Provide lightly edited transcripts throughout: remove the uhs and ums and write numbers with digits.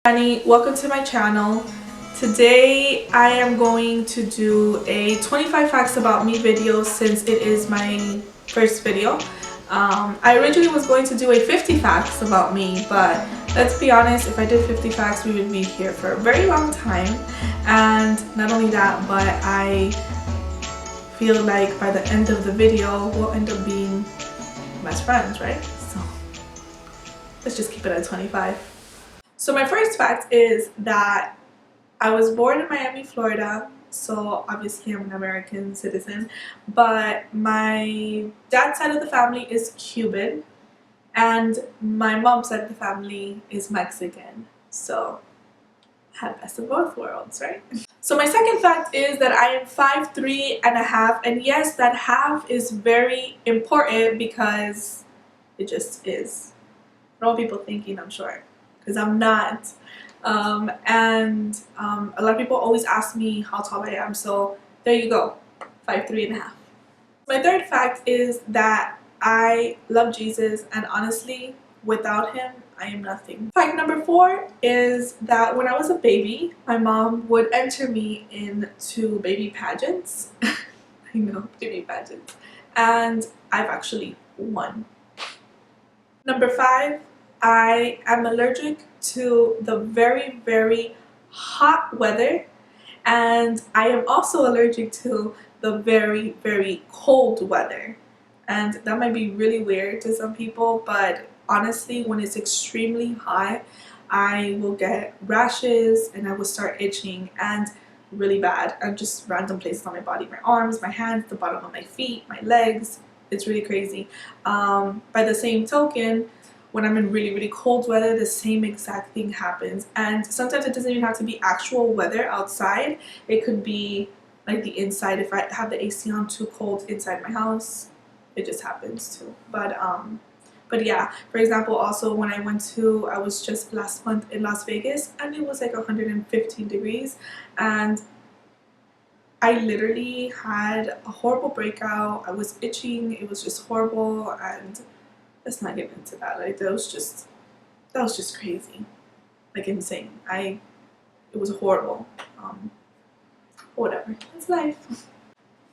Yani, welcome to my channel. Today I am going to do a 25 facts about me video since it is my first video. I originally was going to do a 50 facts about me, but let's be honest, if I did 50 facts we would be here for a very long time. And not only that, but I feel like by the end of the video we'll end up being best friends, right? So let's just keep it at 25. So my first fact is that I was born in Miami, Florida, so obviously I'm an American citizen, but my dad's side of the family is Cuban and my mom's side of the family is Mexican, so I had best of both worlds, right? So my second fact is that I am 5'3.5", and yes, that half is very important because it just is. I don't want people thinking I'm short, because I'm not. A lot of people always ask me how tall I am, so there you go, 5'3.5". My third fact is that I love Jesus, and honestly, without him, I am nothing. Fact number 4 is that when I was a baby, my mom would enter me into baby pageants. I know, baby pageants. And I've actually won. Number 5, I am allergic to the very, very hot weather, and I am also allergic to the very, very cold weather. And that might be really weird to some people, but honestly, when it's extremely hot, I will get rashes and I will start itching and really bad, and just random places on my body, my arms, my hands, the bottom of my feet, my legs. It's really crazy. By the same token, when I'm in really, really cold weather, the same exact thing happens. And sometimes it doesn't even have to be actual weather outside. It could be like the inside. If I have the AC on too cold inside my house, it just happens too. But yeah, for example, also when I was just last month in Las Vegas, and it was like 115 degrees, and I literally had a horrible breakout. I was itching, it was just horrible, and let's not get into that. Like that was just crazy, like insane. It was horrible. Whatever, it's life.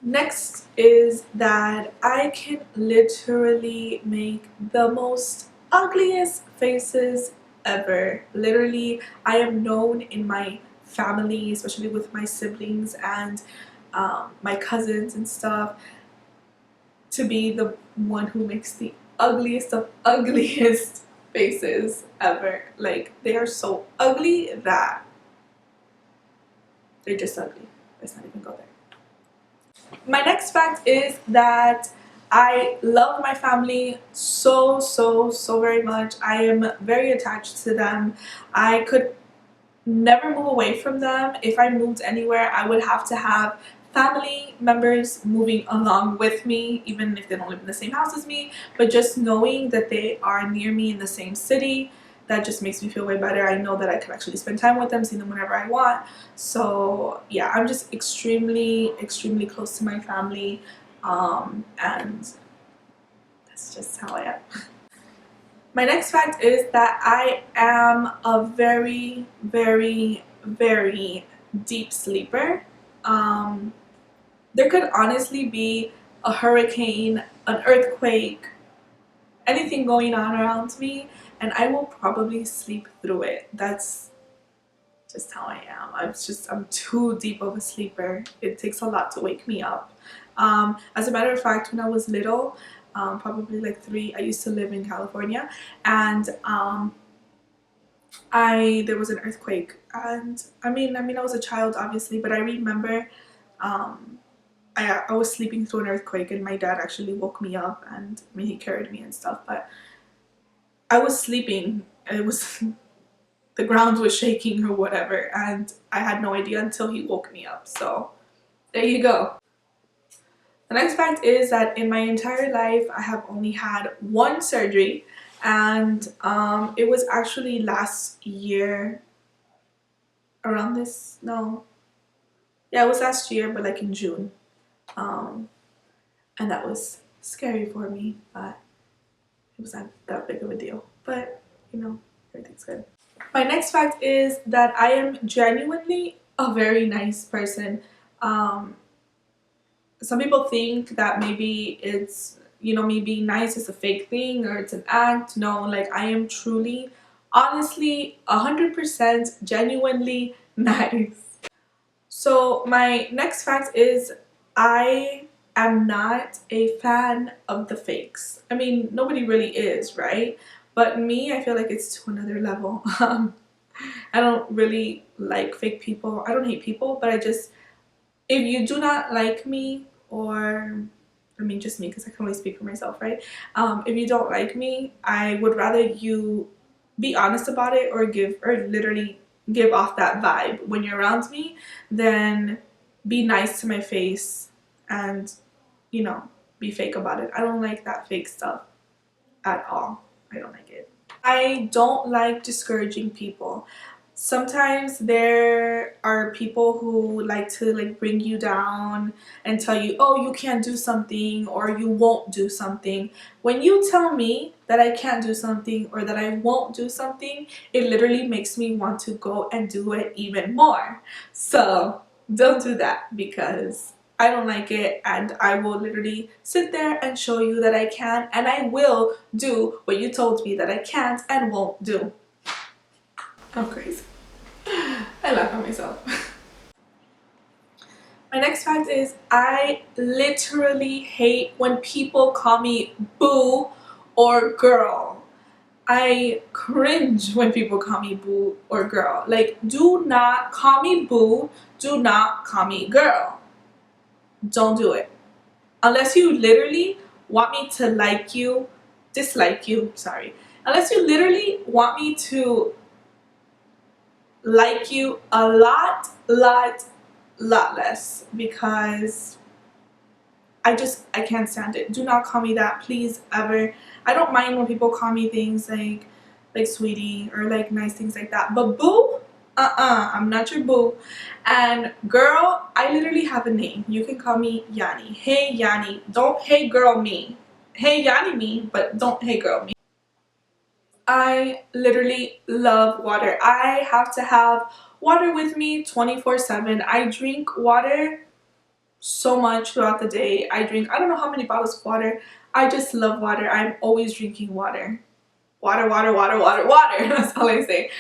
Next is that I can literally make the most ugliest faces ever. Literally, I am known in my family, especially with my siblings and my cousins and stuff, to be the one who makes the ugliest of ugliest faces ever. Like, they are so ugly that they're just ugly. Let's not even go there. My next fact is that I love my family so very much. I am very attached to them. I could never move away from them. If I moved anywhere, I would have to have family members moving along with me, even if they don't live in the same house as me. But just knowing that they are near me in the same city, that just makes me feel way better. I know that I can actually spend time with them, see them whenever I want. So yeah, I'm just extremely close to my family, and that's just how I am. My next fact is that I am a very deep sleeper. There could honestly be a hurricane, an earthquake, anything going on around me, and I will probably sleep through it. That's just how I am. I'm too deep of a sleeper. It takes a lot to wake me up. As a matter of fact, when I was little, probably like 3, I used to live in California, and there was an earthquake, and I mean I was a child obviously, but I remember I was sleeping through an earthquake, and my dad actually woke me up, and I mean, he carried me and stuff, but I was sleeping and it was the ground was shaking or whatever, and I had no idea until he woke me up. So there you go. The next fact is that in my entire life I have only had 1 surgery, and it was actually last year around this, no, yeah, it was last year, but like in June. And that was scary for me, but it was not that big of a deal. But you know, everything's good. My next fact is that I am genuinely a very nice person. Um, some people think that maybe it's, you know, me being nice is a fake thing or it's an act. No, like I am truly, honestly, 100% genuinely nice. So my next fact is I am not a fan of the fakes. I mean, nobody really is, right? But me, I feel like it's to another level. I don't really like fake people. I don't hate people, but I just, if you do not like me, or I mean just me because I can only speak for myself, right? If you don't like me, I would rather you be honest about it, or give, or literally give off that vibe when you're around me, than be nice to my face and, you know, be fake about it. I don't like that fake stuff at all. I don't like it. I don't like discouraging people. Sometimes there are people who like to like bring you down and tell you, oh, you can't do something or you won't do something. When you tell me that I can't do something or that I won't do something, it literally makes me want to go and do it even more. So don't do that, because I don't like it, and I will literally sit there and show you that I can, and I will do what you told me that I can't and won't do. I'm crazy. I laugh at myself. My next fact is I literally hate when people call me boo or girl. I cringe when people call me boo or girl. Like, do not call me boo, do not call me girl. Don't do it. Unless you literally want me to like you, dislike you, sorry. Unless you literally want me to like you a lot less, because I can't stand it. Do not call me that, please, ever. I don't mind when people call me things like sweetie or like nice things like that, but boo, I'm not your boo. And girl, I literally have a name. You can call me Yani. Hey Yani. Don't hey girl me. Hey Yani me, but don't hey girl me. I literally love water. I have to have water with me 24/7. I drink water so much throughout the day. I drink, I don't know how many bottles of water. I just love water. I'm always drinking water. Water, water, water, water, water. That's all I say.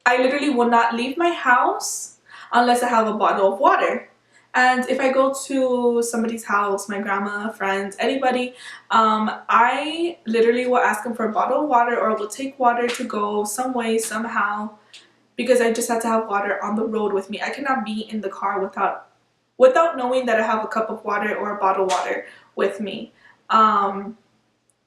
I literally will not leave my house unless I have a bottle of water. And if I go to somebody's house, my grandma, friends, anybody, I literally will ask them for a bottle of water, or will take water to go some way, somehow, because I just have to have water on the road with me. I cannot be in the car without knowing that I have a cup of water or a bottle of water with me.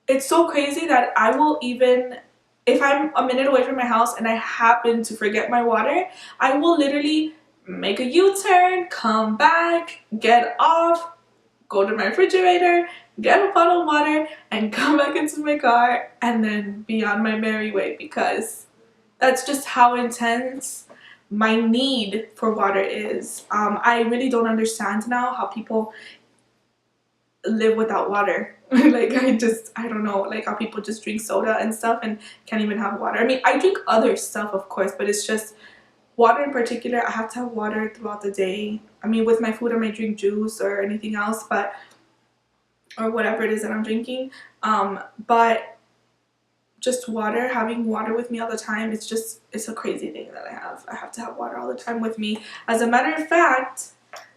It's so crazy that I will even, if I'm a minute away from my house and I happen to forget my water, I will literally make a U-turn, come back, get off, go to my refrigerator, get a bottle of water, and come back into my car, and then be on my merry way, because that's just how intense my need for water is. I really don't understand now how people live without water. Like, I don't know, like how people just drink soda and stuff and can't even have water. I mean, I drink other stuff, of course, but it's just water in particular. I have to have water throughout the day. I mean, with my food I might drink juice or anything else, but, or whatever it is that I'm drinking, but just water, having water with me all the time, it's a crazy thing that I have to have water all the time with me. As a matter of fact,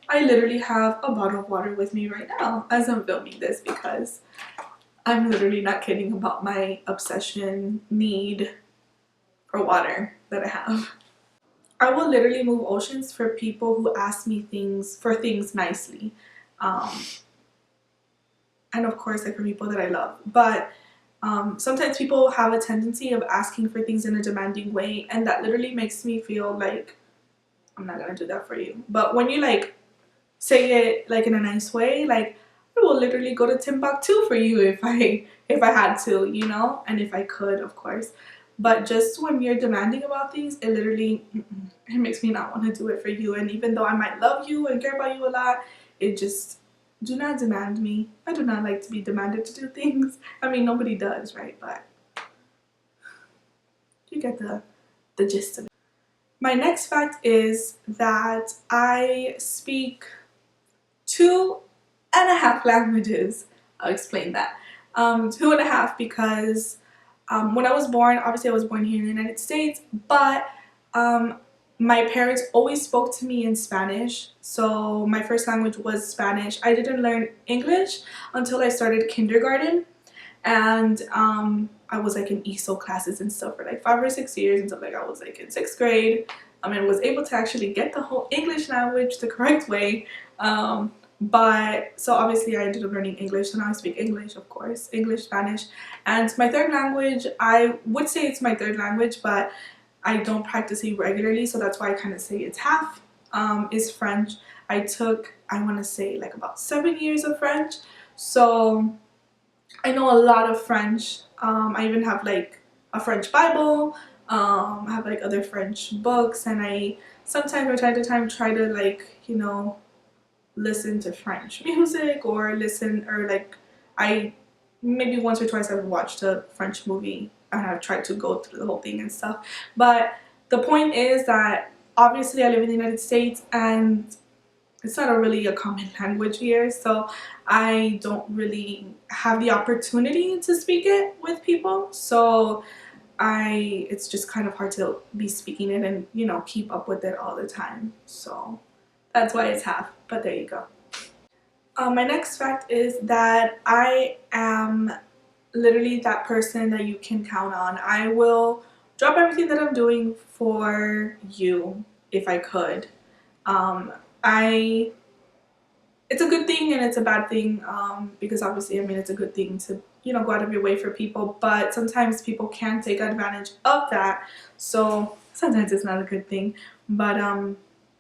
I literally have a bottle of water with me right now as I'm filming this, because I'm literally not kidding about my obsession need for water that I have. I will literally move oceans for people who ask me things nicely, and of course, like, for people that I love. But sometimes people have a tendency of asking for things in a demanding way, and that literally makes me feel like I'm not gonna do that for you. But when you like say it like in a nice way, like, I will literally go to Timbuktu for you if I had to, you know, and if I could, of course. But just when you're demanding about things, it literally it makes me not want to do it for you. And even though I might love you and care about you a lot, it just, do not demand me. I do not like to be demanded to do things. I mean, nobody does, right? But you get the gist of it. My next fact is that I speak 2.5 languages. I'll explain that. 2.5 because when I was born, obviously I was born here in the United States, but my parents always spoke to me in Spanish, so my first language was Spanish. I didn't learn English until I started kindergarten, and I was like in ESOL classes and stuff for like 5 or 6 years until like I was like in 6th grade. And was able to actually get the whole English language the correct way. But so obviously I ended up learning English, so now I speak English, of course, English, Spanish. And my third language, I would say it's my third language, but I don't practice it regularly, so that's why I kind of say it's half, is French. I took, I want to say like about 7 years of French, so I know a lot of French. I even have like a French Bible. I have like other French books, and I sometimes from time to time try to like, you know, listen to French music or like I maybe once or twice I've watched a French movie and I've tried to go through the whole thing and stuff. But the point is that obviously I live in the United States and it's not really a common language here, so I don't really have the opportunity to speak it with people. So it's just kind of hard to be speaking it and, you know, keep up with it all the time. So that's why it's half, but there you go. My next fact is that I am literally that person that you can count on. I will drop everything that I'm doing for you if I could. It's a good thing and it's a bad thing, because obviously, I mean, it's a good thing to, you know, go out of your way for people, but sometimes people can take advantage of that, so sometimes it's not a good thing. But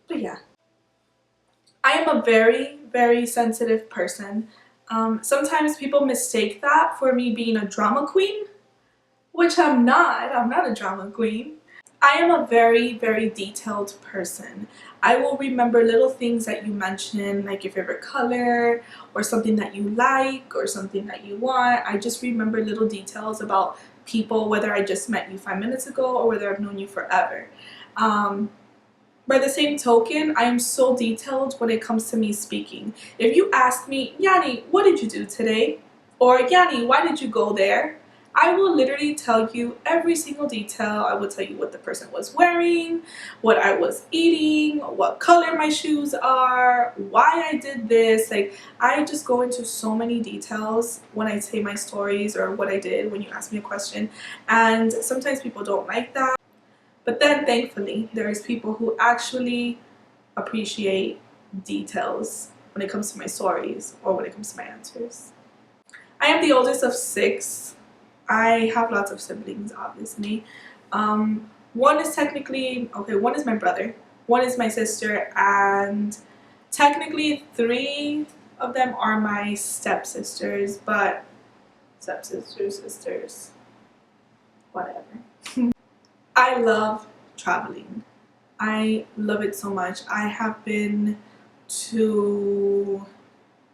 yeah, I am a very, very sensitive person. Sometimes people mistake that for me being a drama queen, which I'm not. I'm not a drama queen. I am a very, very detailed person. I will remember little things that you mention, like your favorite color or something that you like or something that you want. I just remember little details about people, whether I just met you 5 minutes ago or whether I've known you forever. By the same token, I am so detailed when it comes to me speaking. If you ask me, Yani, what did you do today? Or Yani, why did you go there? I will literally tell you every single detail. I will tell you what the person was wearing, what I was eating, what color my shoes are, why I did this. Like, I just go into so many details when I say my stories or what I did when you ask me a question. And sometimes people don't like that. But then thankfully, there's people who actually appreciate details when it comes to my stories or when it comes to my answers. I am the oldest of 6. I have lots of siblings, obviously. One is technically, okay, one is my brother, one is my sister, and technically 3 of them are my stepsisters, but stepsisters, sisters, whatever. I love traveling. I love it so much. I have been to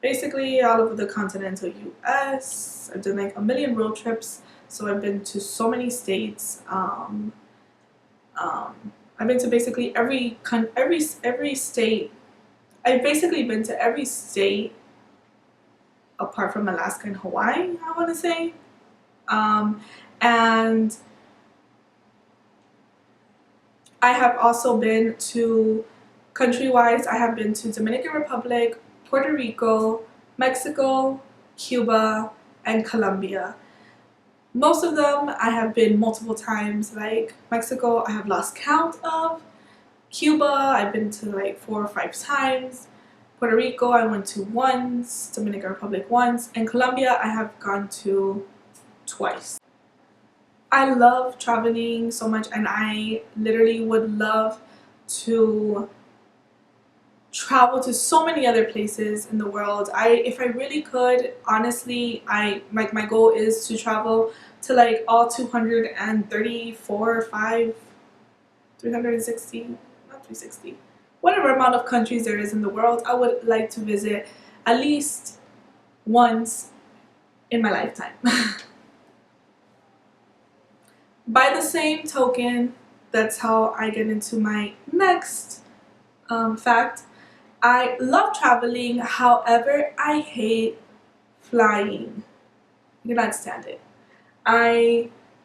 basically all over the continental US. I've done like a million road trips, so I've been to so many states. I've been to basically every state. I've basically been to every state apart from Alaska and Hawaii, I want to say. And I have also been to, country-wise, I have been to Dominican Republic, Puerto Rico, Mexico, Cuba, and Colombia. Most of them I have been multiple times. Like Mexico, I have lost count of. Cuba, I've been to like 4 or 5 times. Puerto Rico, I went to once. Dominican Republic once. And Colombia, I have gone to twice. I love traveling so much, and I literally would love to travel to so many other places in the world. If I really could, honestly, my goal is to travel to like all 234 or 5, 360, not 360, whatever amount of countries there is in the world. I would like to visit at least once in my lifetime. By the same token, that's how I get into my next fact. I love traveling, however, I hate flying. I cannot stand it.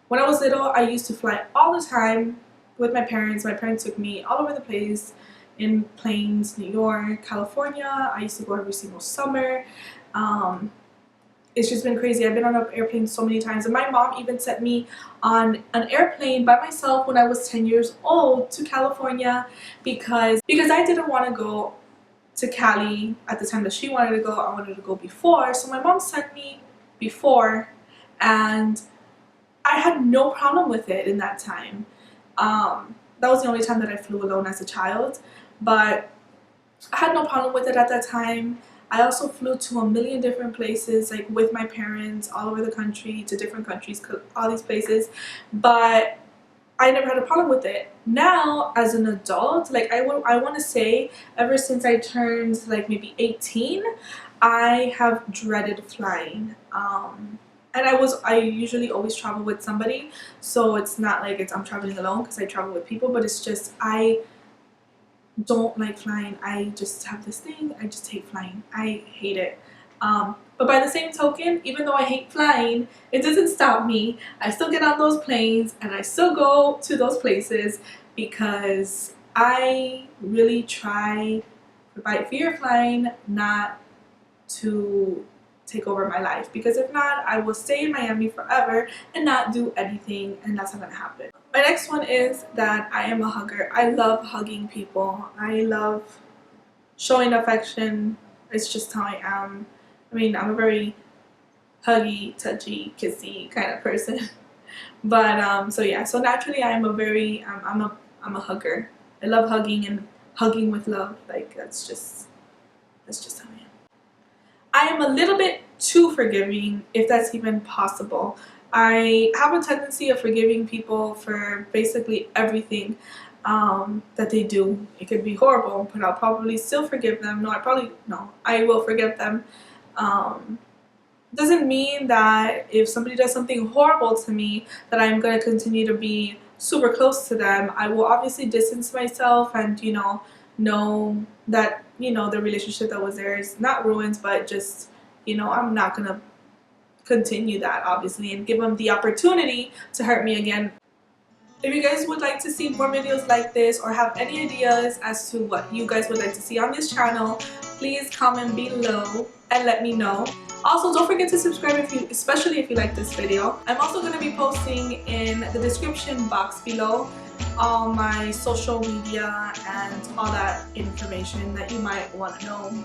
When I was little, I used to fly all the time with my parents. My parents took me all over the place in planes, New York, California. I used to go every single summer. It's just been crazy. I've been on an airplane so many times, and my mom even sent me on an airplane by myself when I was 10 years old to California because I didn't want to go to Cali at the time that she wanted to go. I wanted to go before, so my mom sent me before, and I had no problem with it in that time. That was the only time that I flew alone as a child, but I had no problem with it at that time. I also flew to a million different places, like with my parents, all over the country, to different countries, all these places, but I never had a problem with it. Now, as an adult, like I want to say, ever since I turned like maybe 18, I have dreaded flying. And I usually always travel with somebody, so it's not like I'm traveling alone because I travel with people, but it's just I don't like flying. I just have this thing. I just hate flying. I hate it. But by the same token, even though I hate flying, it doesn't stop me. I still get on those planes and I still go to those places because I really try, by fear of flying, not to take over my life, because if not, I will stay in Miami forever and not do anything, and that's not gonna happen. My next one is that I am a hugger. I love hugging people. I love showing affection. It's just how I am. I mean, I'm a very huggy, touchy, kissy kind of person. But so yeah, so naturally I am a very I'm a hugger. I love hugging and hugging with love. Like that's just how I am. I am a little bit too forgiving, if that's even possible. I have a tendency of forgiving people for basically everything that they do. It could be horrible, but I'll probably still forgive them. I will forgive them. Doesn't mean that if somebody does something horrible to me that I'm going to continue to be super close to them. I will obviously distance myself and, know that, the relationship that was there is not ruined, but just, I'm not going to continue that, obviously, and give them the opportunity to hurt me again. If you guys would like to see more videos like this or have any ideas as to what you guys would like to see on this channel, please comment below and let me know. Also, don't forget to subscribe especially if you like this video. I'm also going to be posting in the description box below all my social media and all that information that you might want to know.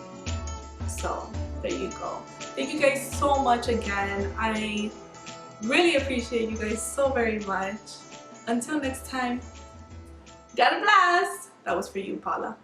So there you go. Thank you guys so much again. I really appreciate you guys so very much. Until next time, got a blast! That was for you, Paula.